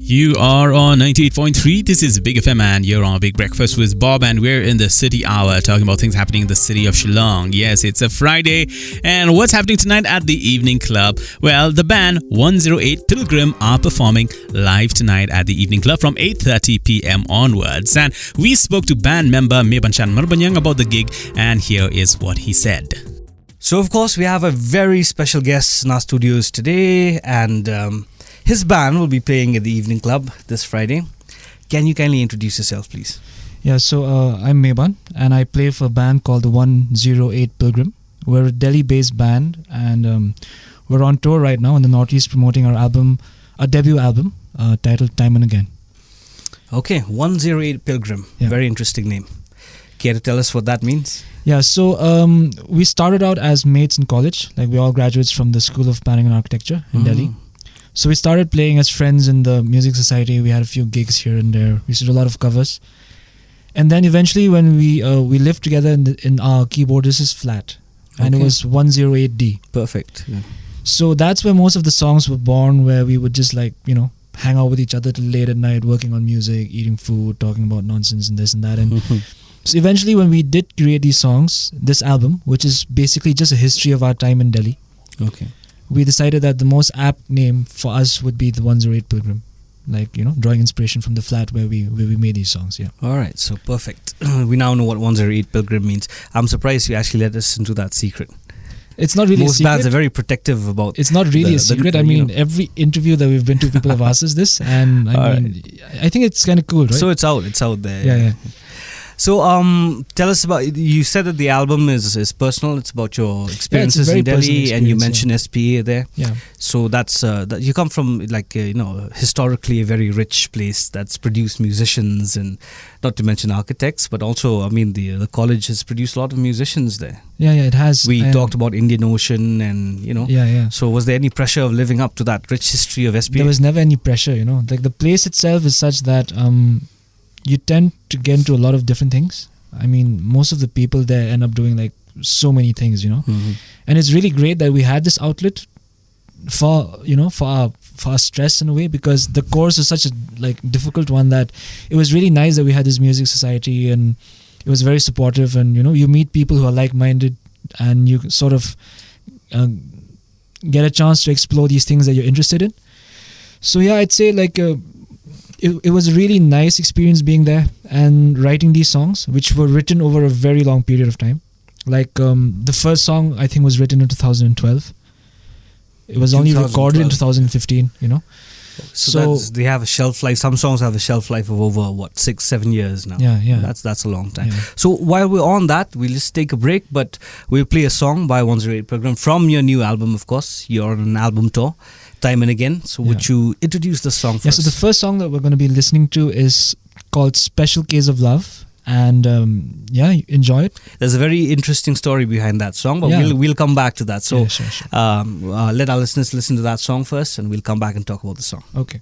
You are on 98.3. This is Big FM and you're on Big Breakfast with Bob, and we're in the City Hour talking about things happening in the city of Shillong. Yes, it's a Friday, and what's happening tonight at the Evening Club? Well, the band 108 Pilgrim are performing live tonight at the Evening Club from 8:30 p.m. onwards. And we spoke to band member Mebanshanbor Marbaniang about the gig, and here is what he said. So, of course, we have a very special guest in our studios today, and his band will be playing at the Evening Club this Friday. Can you kindly introduce yourself, please? Yeah, so I'm Meban, and I play for a band called the 108 Pilgrim. We're a Delhi-based band, and we're on tour right now in the Northeast promoting our debut album, titled Time and Again. Okay, 108 Pilgrim. Yeah. Very interesting name. Care to tell us what that means? Yeah, so we started out as mates in college. Like, we're all graduates from the School of Planning and Architecture in Delhi. So we started playing as friends in the music society. We had a few gigs here and there. We used to do a lot of covers. And then eventually when we lived together in our keyboard, this is flat. And it was 108D. Perfect. Yeah. So that's where most of the songs were born, where we would just hang out with each other till late at night, working on music, eating food, talking about nonsense and this and that. And so eventually when we did create these songs, this album, which is basically just a history of our time in Delhi. Okay. We decided that the most apt name for us would be the 108 Pilgrim. Drawing inspiration from the flat where we made these songs, yeah. All right, so perfect. We now know what 108 Pilgrim means. I'm surprised you actually let us into that secret. It's not really Most a secret. bands are very protective about. It's not really a secret. Every interview that we've been to, people have asked us this, and I think it's kind of cool, right? So it's out there. Yeah. So tell us about. You said that the album is personal. It's about your experiences in Delhi, and you mentioned SPA there. Yeah. So that's that you come from historically a very rich place that's produced musicians, and not to mention architects, but also the college has produced a lot of musicians there. Yeah, it has. We talked about Indian Ocean, and Yeah. So was there any pressure of living up to that rich history of SPA? There was never any pressure. Like, the place itself is such that you tend to get into a lot of different things. Most of the people there end up doing so many things, and it's really great that we had this outlet for our stress in a way, because the course is such a difficult one that it was really nice that we had this music society, and it was very supportive, and you meet people who are like-minded, and you sort of get a chance to explore these things that you're interested in. So yeah, I'd say it was a really nice experience being there and writing these songs, which were written over a very long period of time. The first song, I think, was written in 2012. It was only recorded in 2015, So they have a shelf life. Some songs have a shelf life of over 6-7 years now. Yeah. That's a long time. Yeah. So while we're on that, we'll just take a break, but we'll play a song by 108 Pilgrim from your new album, of course. You're on an album tour, Time and Again. So would you introduce the song first? Yeah, so the first song that we're going to be listening to is called Special Case of Love. And enjoy it. There's a very interesting story behind that song, but we'll come back to that. So yeah, sure. let our listeners listen to that song first, and we'll come back and talk about the song. Okay.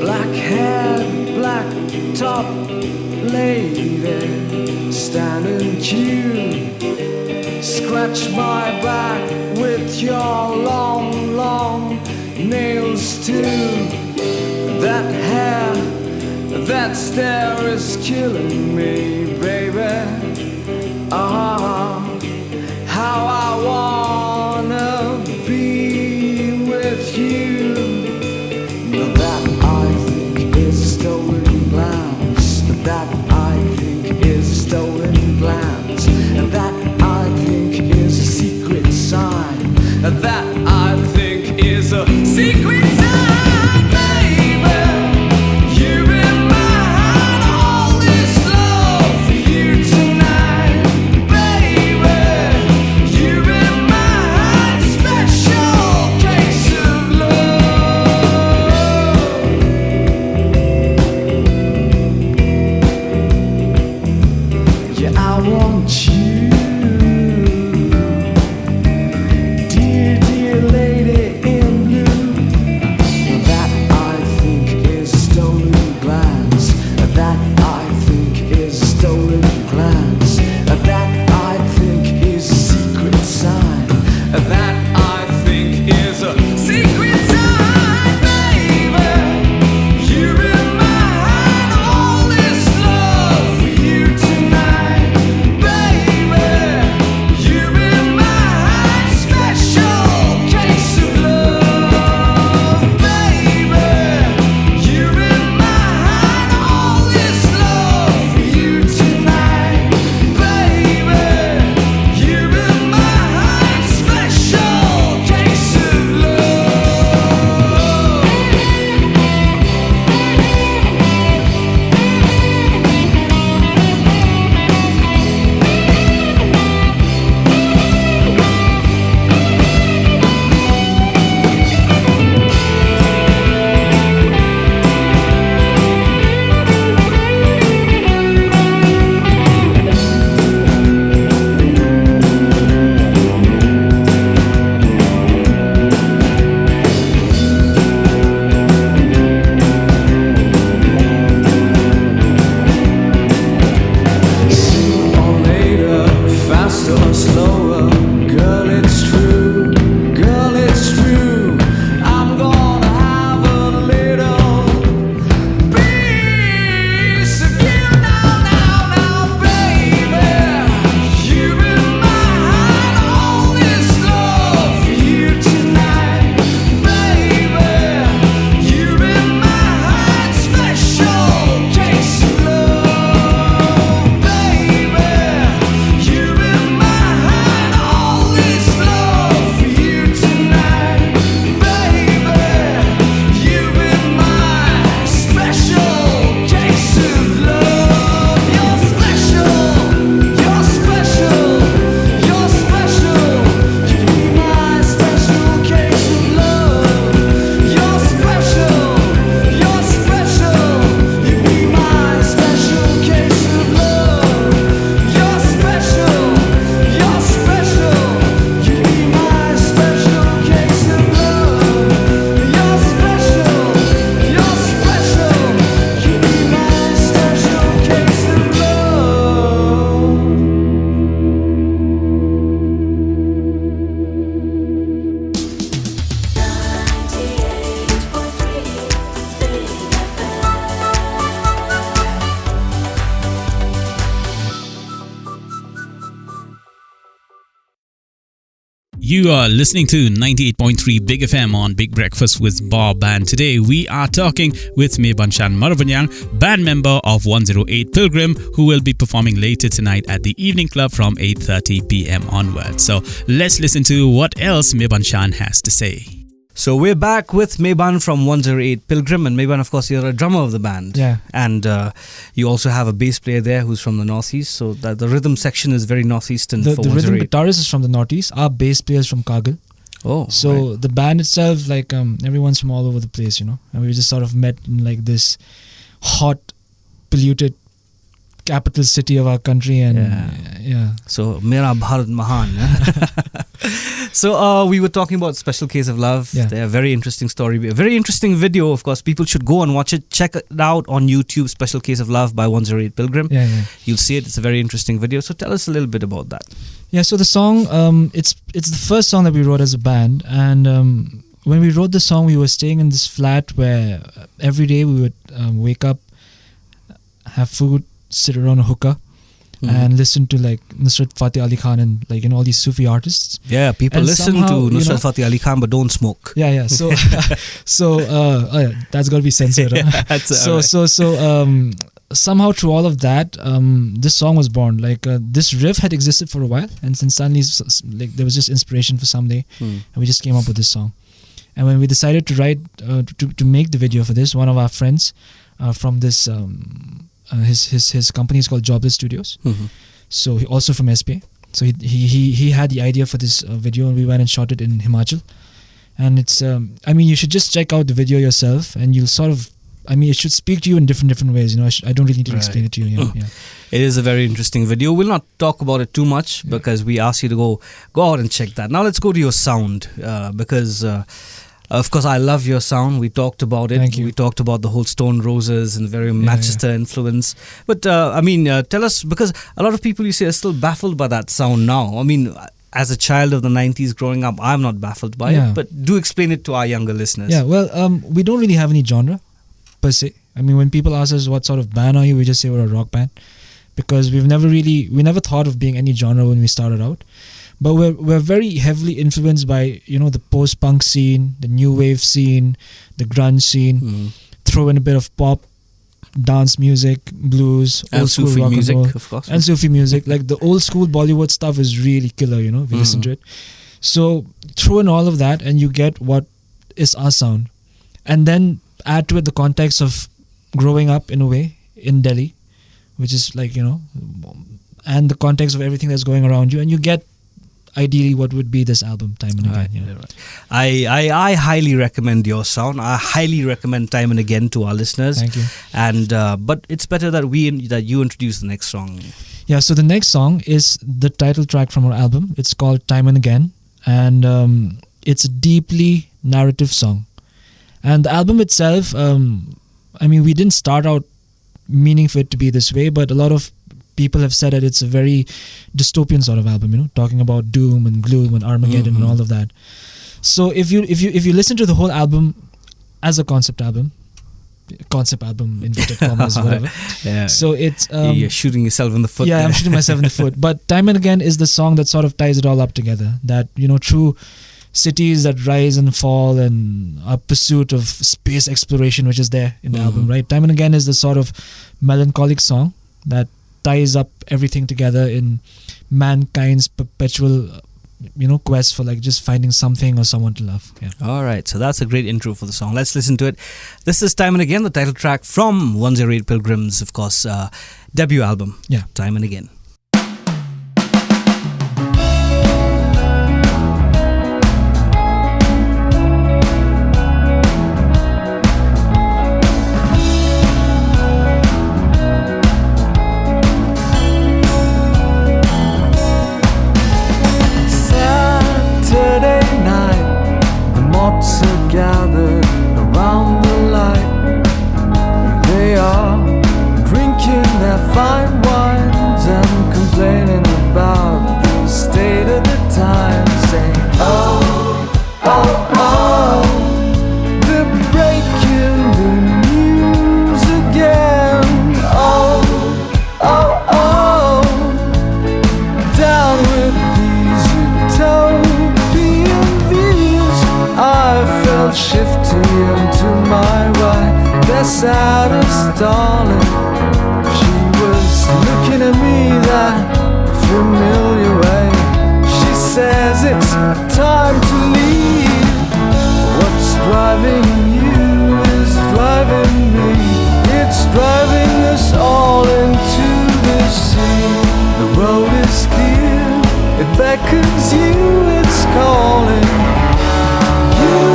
Black hair, black top lady, standing cute. Scratch my back with your long, long nails too. That hair, that stare is killing me, baby. How I wanna be with you. But that I think is a stolen glance. That I think is a stolen glance. And that I think is a secret sign. That I think is a secret sign, baby. You've been mine, all this love for you tonight, baby. You've been mine, special case of love. Yeah, I want you. Dear, dear lady in blue, You are listening to 98.3 Big FM on Big Breakfast with Bob, and today we are talking with Mebanshanbor Marbaniang, band member of 108 Pilgrim, who will be performing later tonight at the Evening Club from 8:30 p.m. onwards. So let's listen to what else Mebanshan has to say. So we're back with Meban from 108 Pilgrim, and Meban, of course, you're a drummer of the band. Yeah. And you also have a bass player there who's from the Northeast, so that the rhythm section is very Northeastern The for rhythm 108. guitarist is from the Northeast. Our bass player is from Kargil. Oh, So right. the band itself, like everyone's from all over the place, and we just sort of met in like this hot, polluted capital city of our country, and yeah. So Mera Bharat Mahan. So we were talking about Special Case of Love. Yeah. They're a very interesting story, a very interesting video. Of course, people should go and watch it. Check it out on YouTube. Special Case of Love by 108 Pilgrim. Yeah. You'll see it. It's a very interesting video. So tell us a little bit about that. Yeah, so the song, it's the first song that we wrote as a band, and when we wrote the song, we were staying in this flat where every day we would wake up, have food, sit around a hookah, and listen to like Nusrat Fateh Ali Khan and like all these Sufi artists. Yeah, people And listen somehow, to Nusrat Fateh Ali Khan, but don't smoke. Yeah. So, that's got to be censored. Huh? That's So somehow through all of that, this song was born. Like this riff had existed for a while, and then suddenly like there was just inspiration for someday, and we just came up with this song. And when we decided to write to make the video for this, one of our friends from this his company is called Jobless Studios. So he also from SPA. So he had the idea for this video, and we went and shot it in Himachal. And it's you should just check out the video yourself, and you'll sort of it should speak to you in different ways. I don't really need to explain it to you. Yeah. It is a very interesting video. We'll not talk about it too much because we asked you to go out and check that. Now let's go to your sound because of course I love your sound. We talked about it. Thank you. We talked about the whole Stone Roses and very Manchester influence. But tell us, because a lot of people you say are still baffled by that sound now. I mean, as a child of the 90s growing up, I'm not baffled by it. But do explain it to our younger listeners. Yeah, well, we don't really have any genre per se. I mean, when people ask us what sort of band are you, we just say we're a rock band, because we never thought of being any genre when we started out. But we're very heavily influenced by the post-punk scene, the new wave scene, the grunge scene. Throw in a bit of pop, dance music, blues, And old school Sufi rock music, and roll, of course. and Sufi music. Like the old school Bollywood stuff is really killer. If you listen to it. So throw in all of that, and you get what is our sound, and then add to it the context of growing up in a way in Delhi, which is like and the context of everything that's going around you, and you get ideally what would be this album Time and Again. I highly recommend your sound. I highly recommend Time and Again to our listeners. Thank you. And but it's better that you introduce the next song. Yeah, so the next song is the title track from our album. It's called Time and Again, and it's a deeply narrative song. And the album itself, we didn't start out meaning for it to be this way, but a lot of people have said that it's a very dystopian sort of album, talking about doom and gloom and Armageddon and all of that. So if you listen to the whole album as a concept album, inverted commas, whatever. Yeah. So it's You're shooting yourself in the foot. yeah, there. I'm shooting myself in the foot. But Time and Again is the song that sort of ties it all up together. That through cities that rise and fall and a pursuit of space exploration, which is there in the album, right? Time and Again is the sort of melancholic song that ties up everything together in mankind's perpetual quest for like just finding something or someone to love. Yeah. All right, so that's a great intro for the song. Let's listen to it. This is Time and Again, the title track from 108 Pilgrim's, of course, debut album. Yeah. Time and Again. Gathered around the light. They are drinking their fine wines and honest, darling. She was looking at me that familiar way. She says it's time to leave. What's driving you is driving me. It's driving us all into the sea. The road is clear, it beckons you, it's calling you.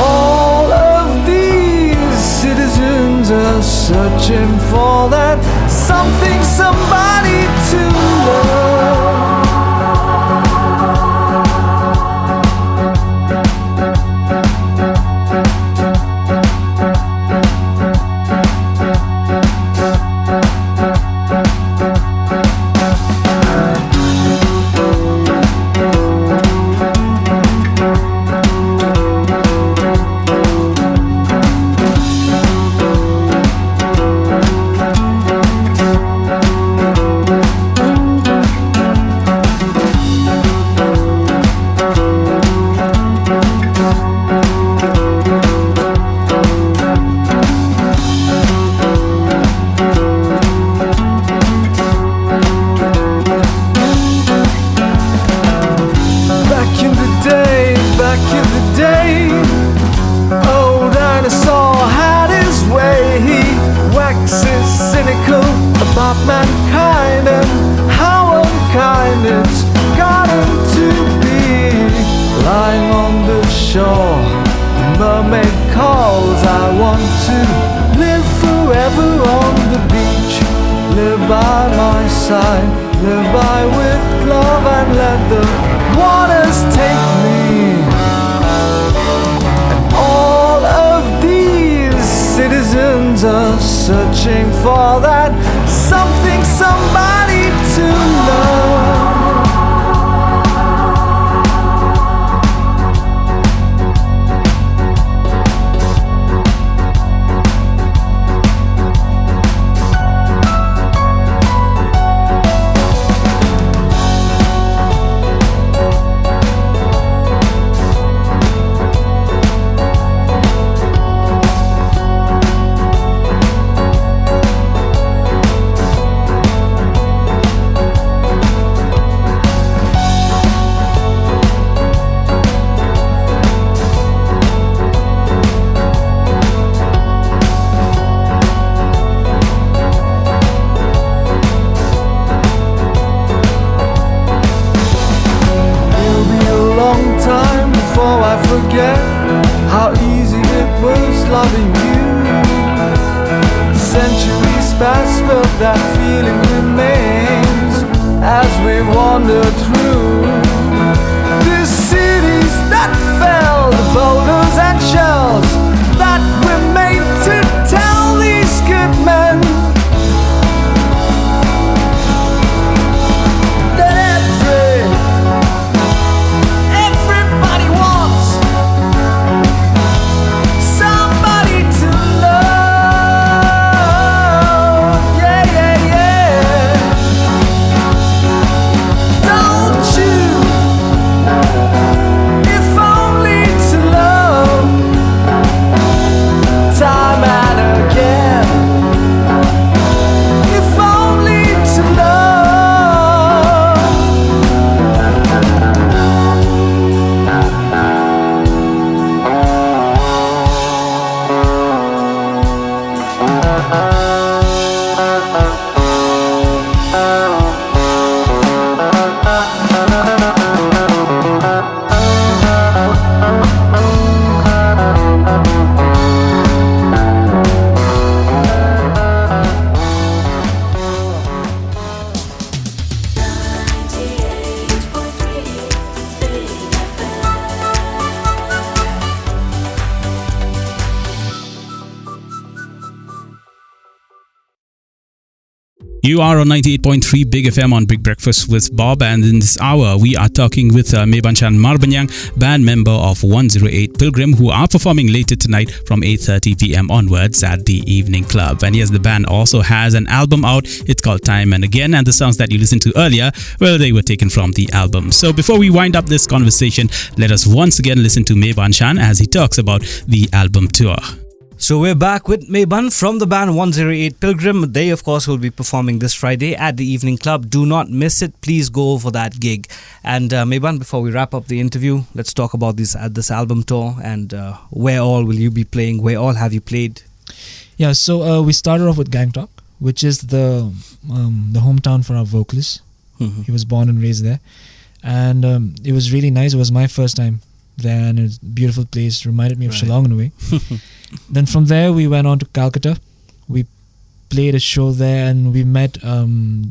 All of these citizens are searching for that something, somebody to love. Mankind and how unkind it's gotten to be. Lying on the shore, the mermaid calls. I want to live forever on the beach. Live by my side, live by with love, and let the waters take me. And all of these citizens are searching for that something, somebody to love. How easy it was loving you. Centuries pass, but that feeling remains as we wander through the cities that fell, the boulders and shells that were made to tell these good men that everybody wants somebody to love. Yeah, yeah, yeah. Don't you? If only to love time and again. If only to love. You are on 98.3 Big FM on Big Breakfast with Bob, and in this hour we are talking with Mebanshanbor Marbaniang, band member of 108 Pilgrim, who are performing later tonight from 8:30 p.m. onwards at the Evening Club. And yes, the band also has an album out. It's called Time and Again, and the songs that you listened to earlier, well, they were taken from the album. So before we wind up this conversation, let us once again listen to Mebanshan as he talks about the album tour. So we're back with Meban from the band 108 Pilgrim. They, of course, will be performing this Friday at the Evening Club. Do not miss it. Please go for that gig. And Meban, before we wrap up the interview, let's talk about this album tour and where all will you be playing? Where all have you played? Yeah, so we started off with Gangtok, which is the hometown for our vocalist. Mm-hmm. He was born and raised there. And it was really nice. It was my first time there, and it's a beautiful place. Reminded me of Shillong in a way. Then from there we went on to Calcutta. We played a show there, and we met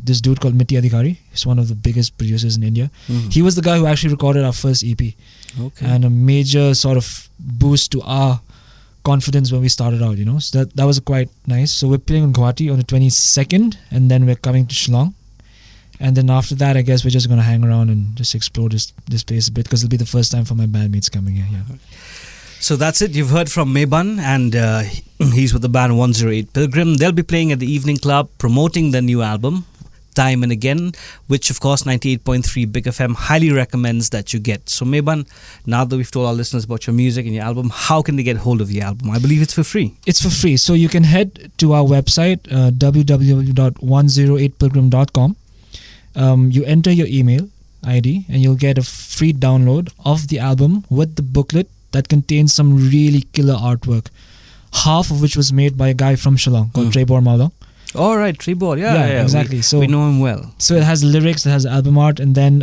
this dude called Mitti Adhikari. He's one of the biggest producers in India. Mm-hmm. He was the guy who actually recorded our first EP. Okay. And a major sort of boost to our confidence when we started out, So that was quite nice. So we're playing in Guwahati on the 22nd, and then we're coming to Shillong. And then after that, I guess we're just going to hang around and just explore this place a bit, because it'll be the first time for my bandmates coming here. Yeah. So that's it. You've heard from Meban, and he's with the band 108 Pilgrim. They'll be playing at the Evening Club, promoting their new album, Time and Again, which of course 98.3 Big FM highly recommends that you get. So Meban, now that we've told our listeners about your music and your album, how can they get hold of the album? I believe it's for free. It's for free. So you can head to our website, www.108pilgrim.com. You enter your email ID and you'll get a free download of the album with the booklet that contains some really killer artwork, half of which was made by a guy from Shillong called Trebor Marbaniang. All right, Trebor. Yeah, exactly. We know him well. So it has lyrics, it has album art, and then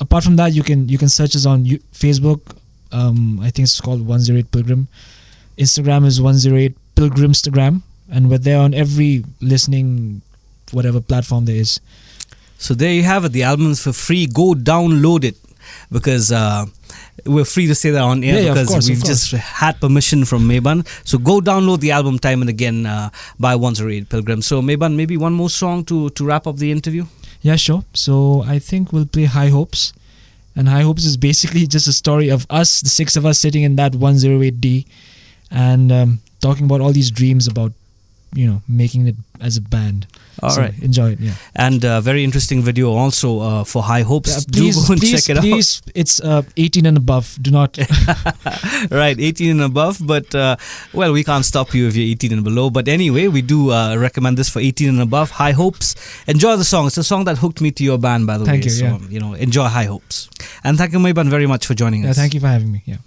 apart from that, you can search us on Facebook. I think it's called 108 Pilgrim. Instagram is 108 Pilgrimstagram, and we're there on every listening whatever platform there is. So there you have it. The album is for free. Go download it, because we're free to say that on air, because we've just had permission from Meban. So go download the album Time and Again by 108 Pilgrim. So Meban, maybe one more song to wrap up the interview? Yeah, sure. So I think we'll play High Hopes. And High Hopes is basically just a story of us, the six of us sitting in that 108D and talking about all these dreams about, making it as a band. All right. Enjoy it, yeah. And very interesting video also for High Hopes. Yeah, please, do go and check it out. Please, it's 18 and above. Do not. Right, 18 and above. But, well, we can't stop you if you're 18 and below. But anyway, we do recommend this for 18 and above. High Hopes. Enjoy the song. It's a song that hooked me to your band, by the way. Thank you, so, enjoy High Hopes. And thank you, Meban, very much for joining us. Thank you for having me. Yeah.